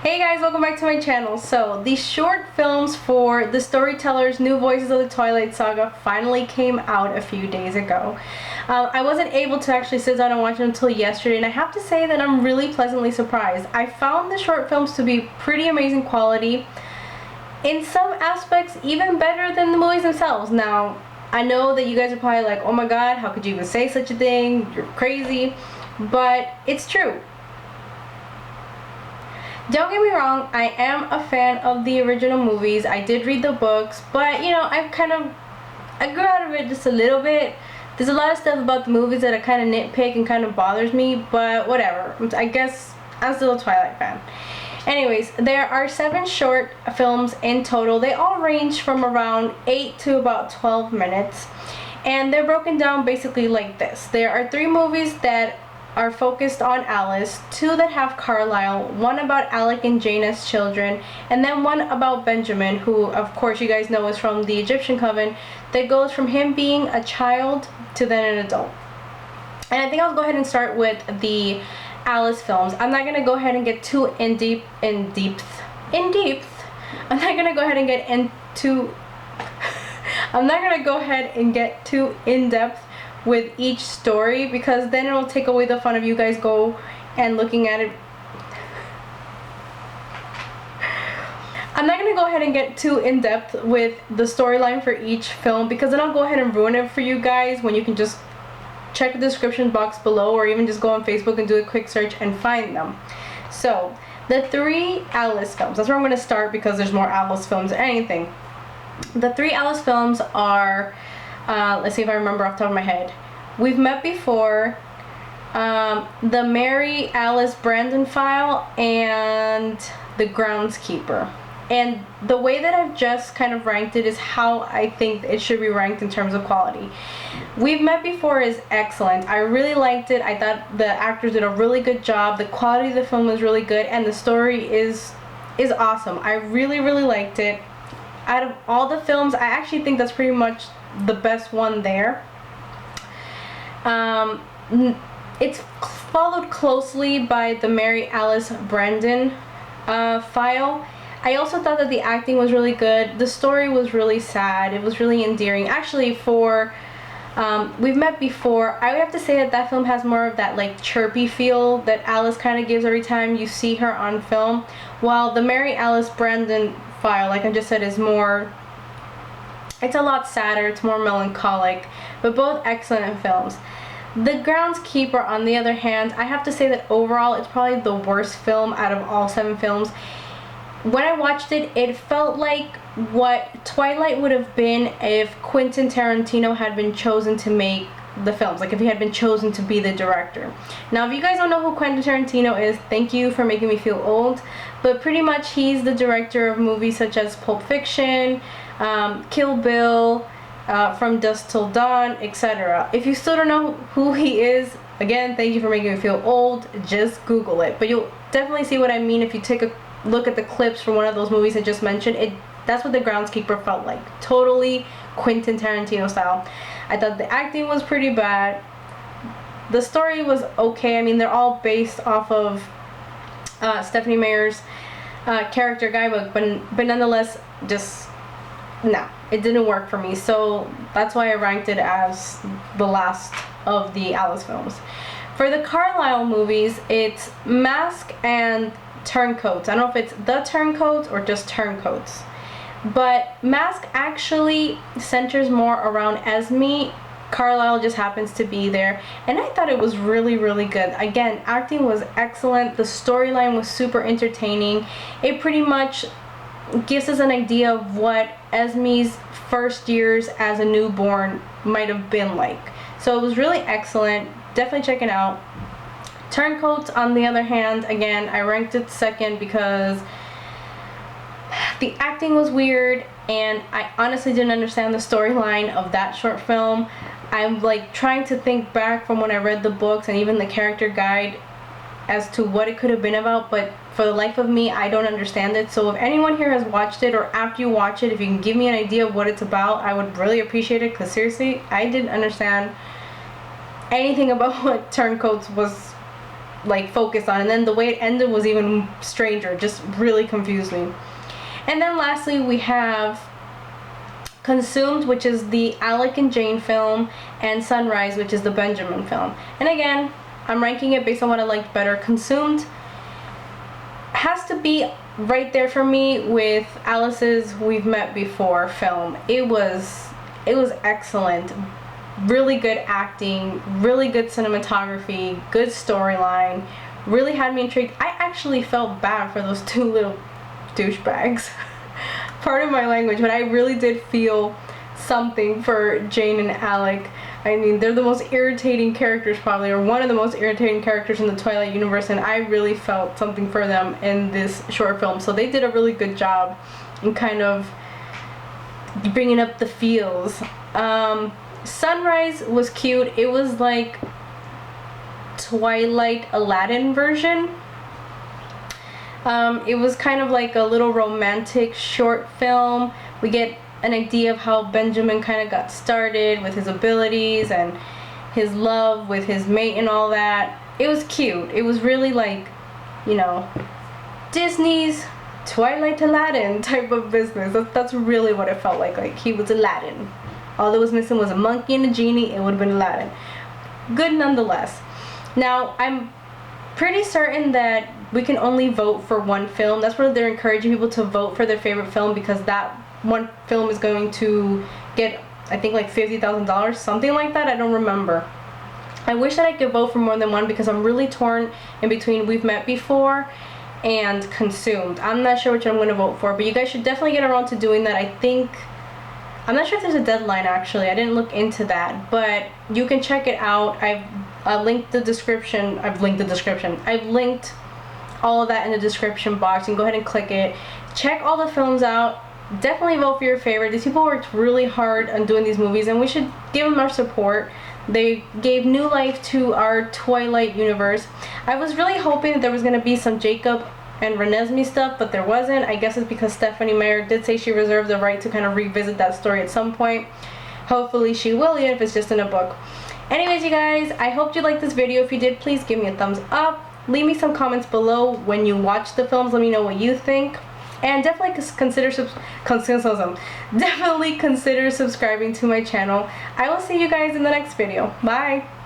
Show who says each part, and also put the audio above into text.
Speaker 1: Hey guys, welcome back to my channel. So, the short films for the Storytellers New Voices of the Twilight Saga finally came out a few days ago. I wasn't able to actually sit down and watch them until yesterday, and I have to say that I'm really pleasantly surprised. I found the short films to be pretty amazing quality. In some aspects, even better than the movies themselves. Now, I know that you guys are probably like, oh my god, how could you even say such a thing? You're crazy. But it's true. Don't get me wrong, I am a fan of the original movies. I did read the books, but you know, I grew out of it just a little bit. There's a lot of stuff about the movies that I kind of nitpick and kind of bothers me, but whatever. I guess I'm still a Twilight fan. Anyways, there are 7 short films in total. They all range from around 8 to about 12 minutes. And they're broken down basically like this. There are 3 movies that are focused on Alice, 2 that have Carlisle, 1 about Alec and Jane as children, and then 1 about Benjamin, who of course you guys know is from the Egyptian Coven, that goes from him being a child to then an adult. And I think I'll go ahead and start with the Alice films. I'm not gonna go ahead and get too in depth. I'm not gonna go ahead and get into I'm not gonna go ahead and get too in depth with each story, because then it'll take away the fun of you guys go and looking at it. I'm not gonna go ahead and get too in depth with the storyline for each film, because then I'll go ahead and ruin it for you guys when you can just check the description box below, or even just go on Facebook and do a quick search and find them. So the 3 Alice films, that's where I'm going to start because there's more Alice films than anything. The 3 Alice films are, let's see if I remember off the top of my head. We've Met Before, the Mary Alice Brandon File, and the Groundskeeper. And the way that I've just kind of ranked it is how I think it should be ranked in terms of quality. We've Met Before is excellent. I really liked it. I thought the actors did a really good job. The quality of the film was really good, and the story is awesome. I really liked it. Out of all the films, I actually think that's pretty much the best one there. It's followed closely by the Mary Alice Brandon file. I also thought that the acting was really good. The story was really sad. It was really endearing. Actually, for We've Met Before, I would have to say that that film has more of that like chirpy feel that Alice kind of gives every time you see her on film, while the Mary Alice Brandon file, like I just said, is more, it's a lot sadder, it's more melancholic, but both excellent films. The Groundskeeper, on the other hand, I have to say that overall it's probably the worst film out of all 7 films. When I watched it, it felt like what Twilight would have been if Quentin Tarantino had been chosen to make the films, like if he had been chosen to be the director. Now, if you guys don't know who Quentin Tarantino is, thank you for making me feel old, but pretty much he's the director of movies such as Pulp Fiction, Kill Bill, From Dusk Till Dawn, etc. If you still don't know who he is, again, thank you for making me feel old. Just Google it. But you'll definitely see what I mean if you take a look at the clips from one of those movies I just mentioned. That's what the Groundskeeper felt like. Totally Quentin Tarantino style. I thought the acting was pretty bad. The story was okay. I mean, they're all based off of Stephenie Meyer's character guidebook, but nonetheless, just no, it didn't work for me. So that's why I ranked it as the last of the Alice films. For the Carlisle movies, it's Masque and Turncoats. I don't know if it's the Turncoats or just Turncoats, but Masque actually centers more around Esme. Carlisle just happens to be there, and I thought it was really good. Again, acting was excellent. The storyline was super entertaining. It pretty much gives us an idea of what Esme's first years as a newborn might have been like. So it was really excellent. Definitely check it out. Turncoats, on the other hand, again, I ranked it second because the acting was weird, and I honestly didn't understand the storyline of that short film. I'm like trying to think back from when I read the books and even the character guide as to what it could have been about, but for the life of me, I don't understand it. So if anyone here has watched it, or after you watch it, if you can give me an idea of what it's about, I would really appreciate it, because seriously, I didn't understand anything about what Turncoats was like focused on, and then the way it ended was even stranger, just really confused me. And then lastly we have Consumed, which is the Alec and Jane film, and Sunrise, which is the Benjamin film. And again, I'm ranking it based on what I liked better. Consumed has to be right there for me with Alice's We've Met Before film. It was excellent. Really good acting, really good cinematography, good storyline, really had me intrigued. I actually felt bad for those two little douchebags. Pardon my language, but I really did feel something for Jane and Alec. I mean, they're the most irritating characters probably, or one of the most irritating characters in the Twilight universe, and I really felt something for them in this short film. So they did a really good job in kind of bringing up the feels. Sunrise was cute. It was like Twilight Aladdin version. It was kind of like a little romantic short film. We get an idea of how Benjamin kind of got started with his abilities and his love with his mate and all that. It was cute. It was really like, you know, Disney's Twilight Aladdin type of business. That's really what it felt like. Like he was Aladdin. All that was missing was a monkey and a genie. It would have been Aladdin. Good nonetheless. Now, I'm pretty certain that we can only vote for one film. That's where they're encouraging people to vote for their favorite film, because that one film is going to get, I think, like $50,000, something like that. I don't remember. I wish that I could vote for more than one, because I'm really torn in between We've Met Before and Consumed. I'm not sure which one I'm going to vote for, but you guys should definitely get around to doing that. I think, I'm not sure if there's a deadline actually. I didn't look into that, but you can check it out. I've linked the description. I've linked all of that in the description box. You can go ahead and click it. Check all the films out. Definitely vote for your favorite. These people worked really hard on doing these movies, and we should give them our support. They gave new life to our Twilight universe. I was really hoping that there was going to be some Jacob and Renesmee stuff, but there wasn't. I guess it's because Stephanie Meyer did say she reserved the right to kind of revisit that story at some point. Hopefully she will, even if it's just in a book. Anyways, you guys, I hope you liked this video. If you did, please give me a thumbs up. Leave me some comments below when you watch the films. Let me know what you think. And definitely consider subscribing to my channel. I will see you guys in the next video. Bye!